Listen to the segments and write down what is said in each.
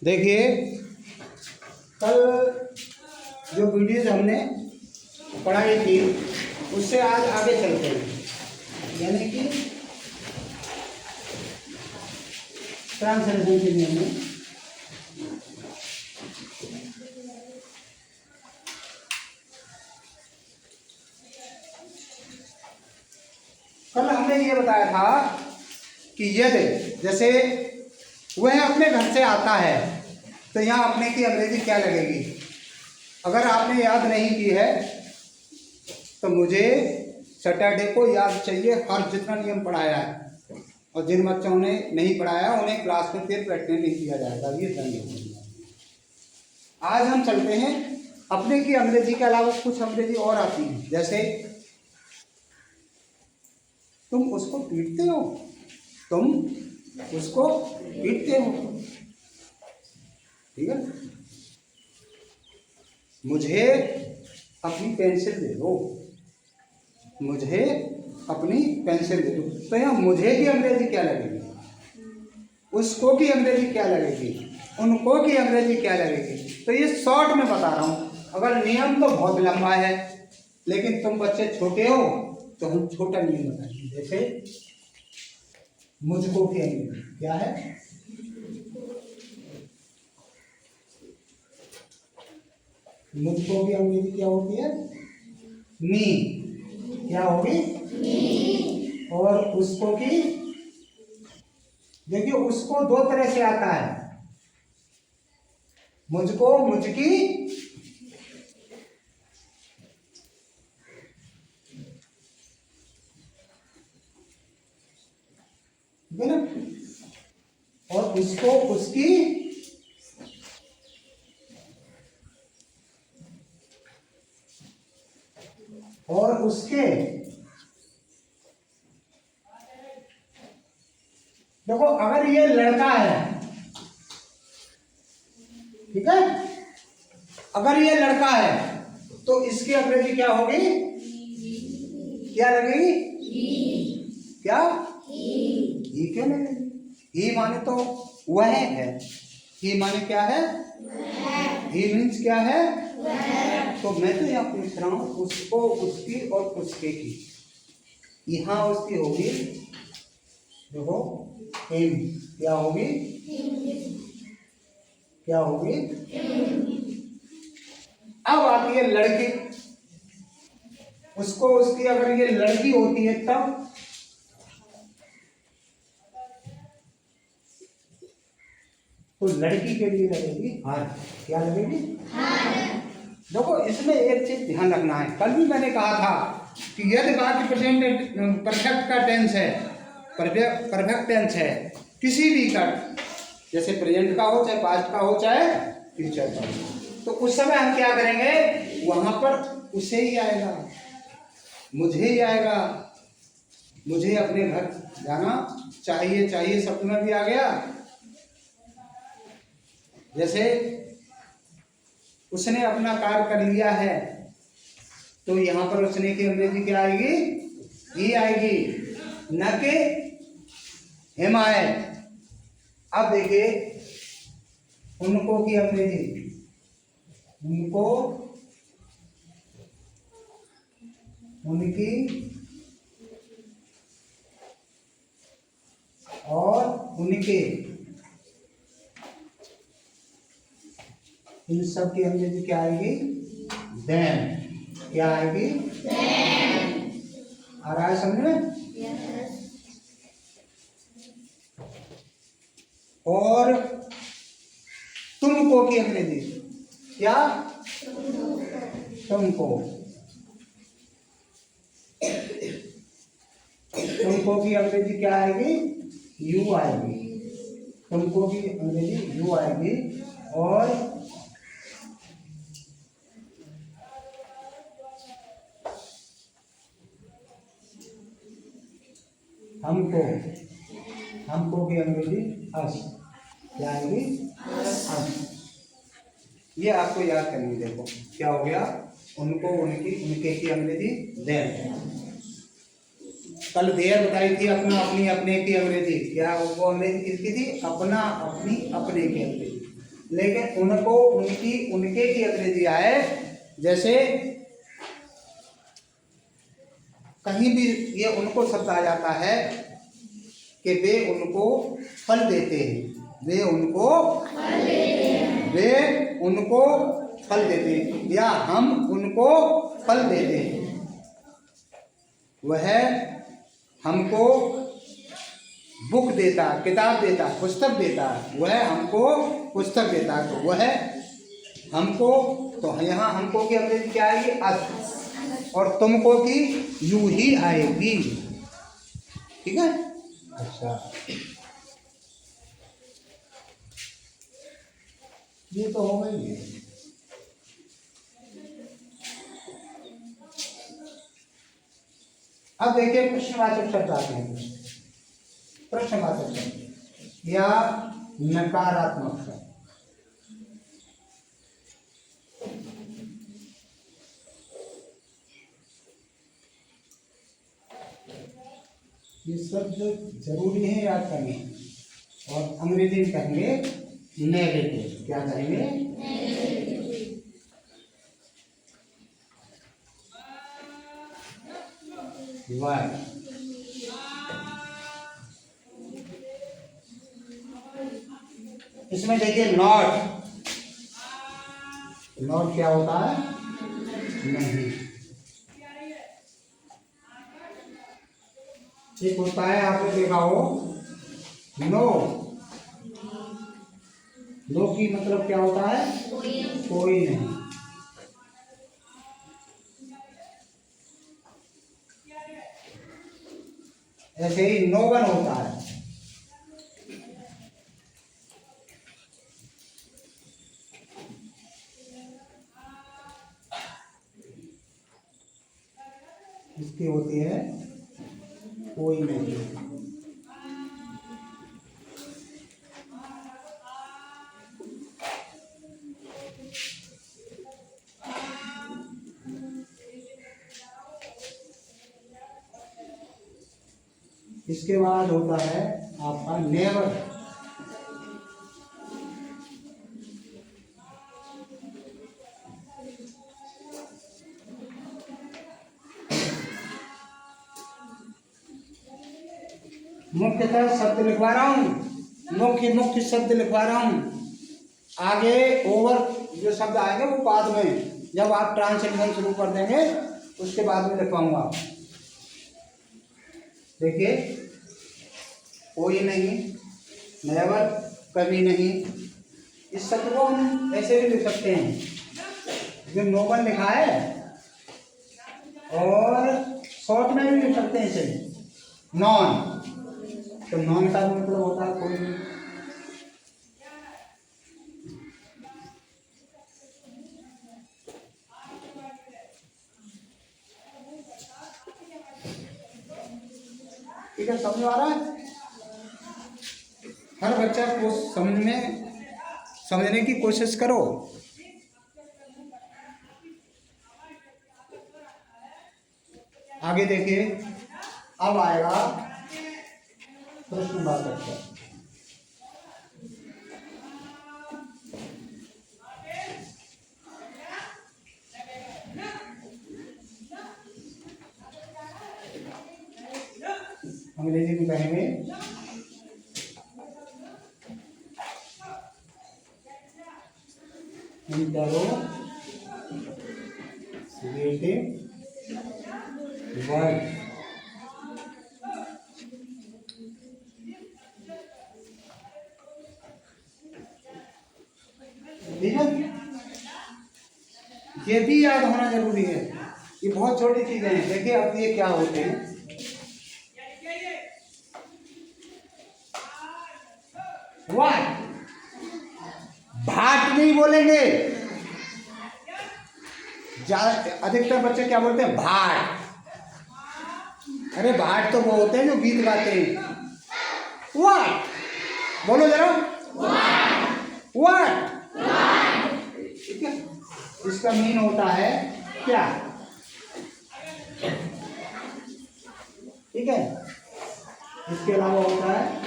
देखिए, कल जो वीडियोज हमने पढ़ाई थी उससे आज आगे चलते हैं, यानी कि ट्रांसलेशन के नियम में कल हमने ये बताया था कि यदि जैसे वह अपने घर से आता है तो यहाँ अपने की अंग्रेजी क्या लगेगी। अगर आपने याद नहीं की है तो मुझे सैटरडे को याद चाहिए, हर जितना नियम पढ़ाया है, और जिन बच्चों ने नहीं पढ़ाया उन्हें क्लास में फिर प्रैक्टिस नहीं किया जाएगा। ये धन्यवाद। आज हम चलते हैं अपने की अंग्रेजी के अलावा कुछ अंग्रेजी और आती है, जैसे तुम उसको पीटते हो, तुम उसको पीटते हो, ठीक है। मुझे अपनी पेंसिल दे दो, मुझे अपनी पेंसिल दे दो। तो यहाँ मुझे की अंग्रेजी क्या लगेगी, उसको की अंग्रेजी क्या लगेगी, उनको की अंग्रेजी क्या लगेगी। तो ये शॉर्ट में बता रहा हूँ। अगर नियम तो बहुत लंबा है, लेकिन तुम बच्चे छोटे हो तो हम छोटा नियम बताएंगे। जैसे मुझको की अंग्रेजी क्या है, मुझको की अंग्रेजी क्या होती है, मी, क्या होगी, मी। और उसको की, देखिए उसको दो तरह से आता है, मुझको मुझकी, ठीक है ना, और उसको उसकी, और उसके। देखो अगर ये लड़का है, ठीक है, अगर ये लड़का है तो इसकी अंग्रेजी क्या होगी, क्या लगेगी, क्या, ही क्यों लगेगी, ही माने तो वह है, ही माने क्या है, ही मीन्स क्या है, तो मैं तो यहाँ पूछ रहा हूँ उसको उसकी और उसके की। यहाँ उसकी होगी, देखो हिम, क्या होगी, क्या होगी। अब आती है लड़की, उसको उसकी, अगर ये लड़की होती है तब तो लड़की के लिए लगेगी हर, क्या लगेगी, हर। देखो इसमें एक चीज ध्यान रखना है, कल भी मैंने कहा था कि यदि बाकी प्रेजेंट परफेक्ट का टेंस है, परफेक्ट टेंस है किसी भी का, जैसे प्रेजेंट का हो, चाहे पास्ट का हो, चाहे फ्यूचर का हो, तो उस समय हम क्या करेंगे, वहां पर उसे ही आएगा, मुझे ही आएगा। मुझे अपने घर जाना चाहिए, चाहिए शब्द में भी आ गया। जैसे उसने अपना कार्य कर लिया है तो यहाँ पर उसने की अंग्रेजी क्या आएगी, ही आएगी, न कि हिम आए। अब देखिए उनको की अंग्रेजी, उनको, उनकी और उनके, इन सब की अंग्रेजी क्या आएगी, देम, क्या आएगी, देम। आ रहा है समझ में। और तुमको की अंग्रेजी क्या, तुमको, तुमको की अंग्रेजी क्या आएगी, यू आएगी, तुमको की अंग्रेजी यू आएगी। और हमको, हमको की अंग्रेजी अस, क्या आएगी, अस। ये आपको याद करनी, देखो क्या हो गया, उनको, उनकी, उनके की अंग्रेजी देर। कल देर बताई थी अपना, अपनी, अपने की अंग्रेजी क्या, वो अंग्रेजी किसकी थी, अपना, अपनी, अपने की अंग्रेजी। लेकिन उनको उनकी उनके की अंग्रेजी आए। जैसे कहीं भी ये उनको शब्द आ जाता है कि वे उनको फल देते हैं, वे उनको फल देते हैं, या हम उनको फल देते हैं। वह हमको बुक देता, किताब देता, पुस्तक देता, वह हमको पुस्तक देता। तो वह हमको, तो यहाँ हमको की अंग्रेजी क्या आएगी? अस। और तुमको की यू ही आएगी। ठीक है। अच्छा, ये तो हो गई है। अब देखिए प्रश्नवाचक शब्द आते हैं। प्रश्नवाचक शब्द या नकारात्मक शब्द। ये शब्द जरूरी है याद करने। और अंग्रेजी में कहेंगे नेगेटिव। क्या कहेंगे? वाई। इसमें देखिए नॉट। नॉट क्या होता है? नहीं। एक होता है, आपने देखा हो, नो। नो की मतलब क्या होता है? कोई नहीं। ऐसे ही नो वन होता है। इसकी होती है कोई नहीं। इसके बाद होता है आपका नेवर। मुख्यतः शब्द लिखवा रहा हूँ, मुख्य शब्द लिखवा रहा हूँ। आगे ओवर जो शब्द आएंगे वो बाद में, जब आप ट्रांसलेशन शुरू कर देंगे उसके बाद में लिखवाऊंगा। देखिए, कोई नहीं, नेवर कभी नहीं। इस शब्द को हम ऐसे भी लिख सकते हैं, जो नोबल लिखा है, और शॉर्ट में भी लिख सकते हैं इसे, नॉन। तो नॉन का मतलब होता है कोई नहीं। ठीक है, समझ आ रहा है? हर बच्चा को समझने की कोशिश करो। आगे देखिए, अब आएगा प्रश्नवाचक शब्द। अंग्रेजी में कहेंगे इंटरोगेटिव वर्ड। ठीक है, ये भी याद होना जरूरी है। ये बहुत छोटी चीजें हैं। देखिए अब ये क्या होते हैं, व्हाट। भाट नहीं बोलेंगे, अधिकतर बच्चे क्या बोलते हैं? भाट। अरे भाट तो वो होते हैं जो गीत गाते हैं। व्हाट बोलो जरा, व्हाट। ठीक है, इसका मीन होता है क्या। ठीक है, इसके अलावा होता है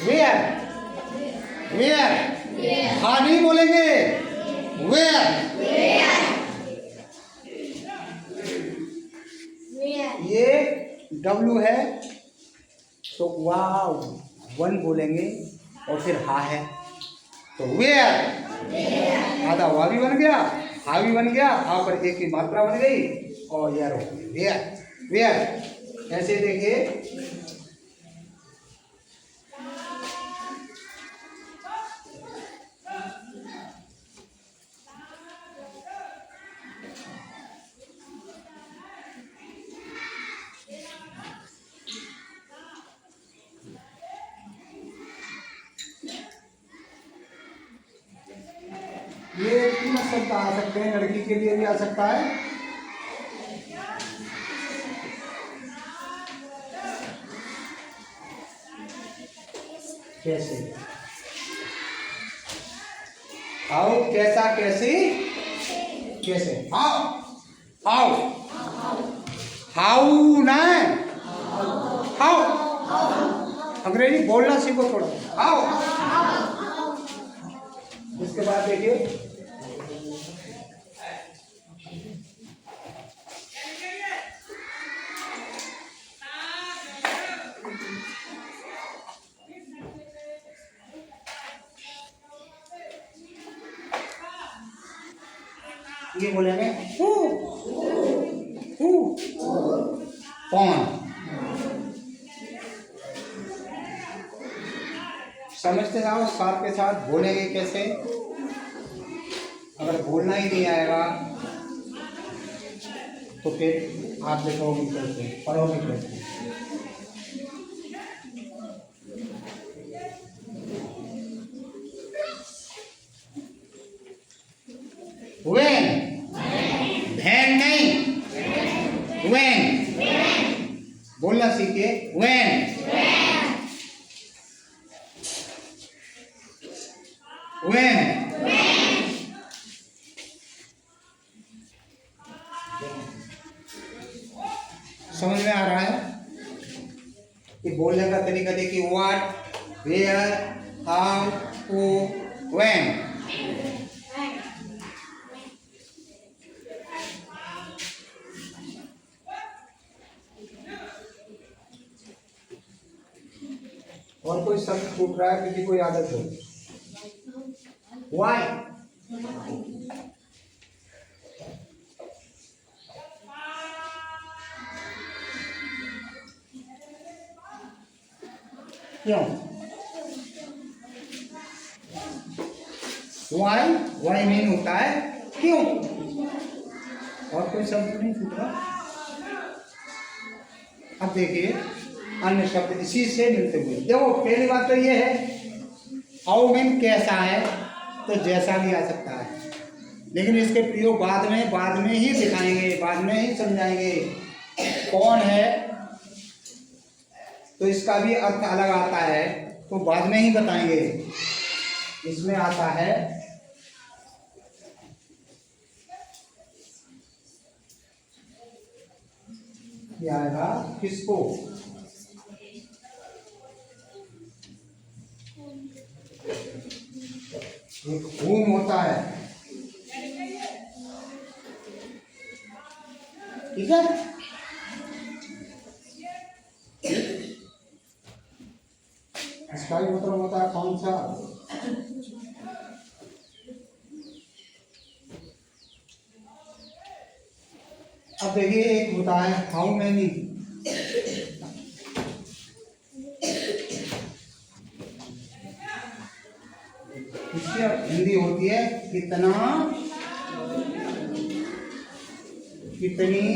वेयर, वेयर, हाँ नहीं बोलेंगे, वेयर। ये W है तो वाव वन बोलेंगे और फिर हा है तो वेयर, आधा वाह भी बन गया, हा भी बन गया, हा पर एक की मात्रा बन गई और यार हो गई वेयर, वेयर। ऐसे देखिए ये तीन शब्द आ सकते हैं, लड़की के लिए भी आ सकता है। कैसे, हाउ, कैसा, कैसी, कैसे, हाउ, हाउ, हाउ ना, हाउ, अंग्रेजी बोलना सीखो थोड़ा, हाउ। इसके बाद देखिए ये बोलेंगे हु, हु, कौन। समझते जाओ, साथ के साथ बोलेंगे कैसे। अगर बोलना ही नहीं आएगा तो फिर आप लिखोगे कैसे, पढ़ोगे कैसे। When, वैन नहीं, when, बोलना सीखिए when, when, समझ में आ रहा है कि बोलने का तरीका देखिए what, where, how, who, when. और कोई शब्द छूट रहा है, किसी को आदत हो। व्हाई, क्यों, व्हाई, व्हाई मीन होता है क्यों। और कोई शब्द नहीं छूट रहा। अब देखिए अन्य शब्द इसी से मिलते हुए, देखो पहली बात तो ये है हाउ मीन कैसा है, तो जैसा भी आ सकता है, लेकिन इसके प्रयोग बाद में ही दिखाएंगे, बाद में ही समझाएंगे। कौन है तो इसका भी अर्थ अलग आता है, तो बाद में ही बताएंगे। इसमें आता है क्या आएगा, किसको, एक होम होता है, ठीक है। इसका भी मतलब होता है कौन सा। अब देखिए एक होता है हाउ मैनी, इसकी हिंदी होती है कितना, कितनी,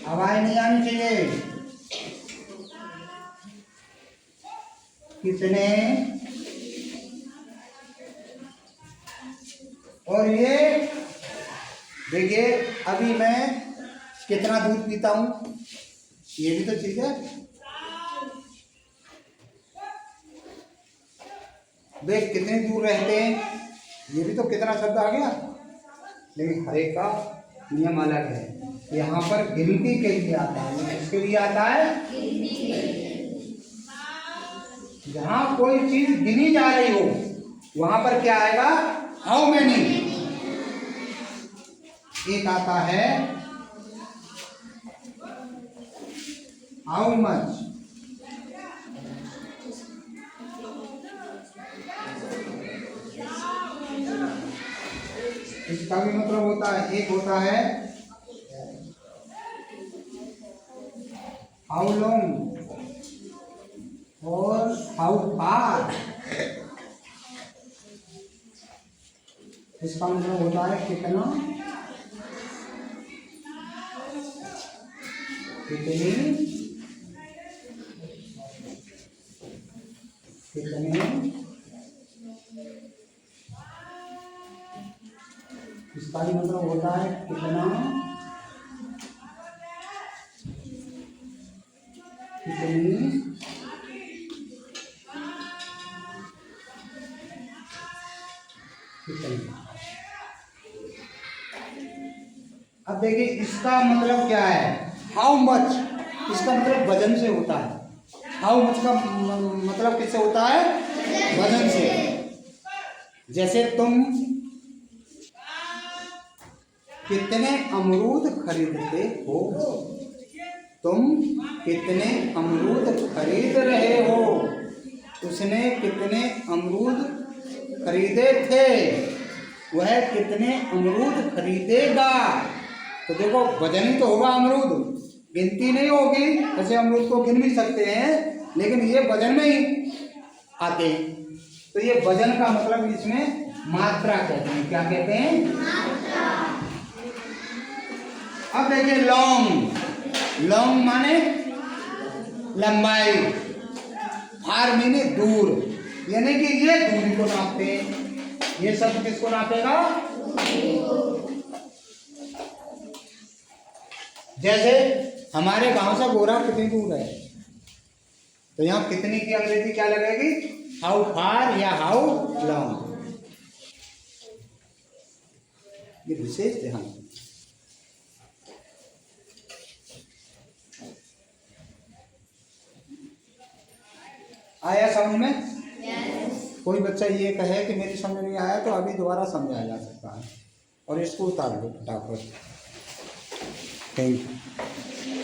आवाज नहीं आनी चाहिए, कितने। और ये देखिए अभी मैं कितना दूध पीता हूं, ये भी तो चीज है। वे कितने दूर रहते हैं, ये भी तो कितना शब्द आ गया, लेकिन हर एक का नियम अलग है। यहाँ पर गिनती के लिए आता है। किसके लिए आता है? जहाँ कोई चीज गिनी जा रही हो वहां पर क्या आएगा? How many. एक आता है हाउ मच। इसका भी मतलब होता है, एक होता है हाउ लॉन्ग और हाउ फार। इसका मतलब होता है कितना, कितनी, कितने। इसका भी मतलब होता है कितना, कितनी, कितनी। अब देखिए इसका मतलब क्या है? हाउ मच, इसका मतलब वजन से होता है। हाउ मच का मतलब किससे होता है? वजन से। जैसे तुम कितने अमरूद खरीदते हो, तुम कितने अमरूद खरीद रहे हो, उसने कितने अमरूद खरीदे थे, वह कितने अमरूद खरीदेगा। तो देखो वजन ही तो होगा, अमरूद गिनती नहीं होगी। ऐसे अमरूद को गिन भी सकते हैं लेकिन ये वजन में ही आते हैं। तो ये वजन का मतलब इसमें मात्रा कहते हैं। क्या कहते हैं? मात्रा। अब देखिए लॉन्ग। लॉन्ग माने लंबाई, फार माने दूर, यानी कि ये दूरी को नापते हैं। ये सब किसको नापेगा? जैसे हमारे गांव से गोरा कितनी दूर है, तो यहाँ कितनी की अंग्रेजी क्या लगेगी? हाउ फार या हाउ लॉन्ग। ये विशेष ध्यान। आया समझ में? yes. कोई बच्चा ये कहे कि मेरी समझ नहीं आया तो अभी दोबारा समझाया जा सकता है और इसको उतार लो फटाफट। Thank you.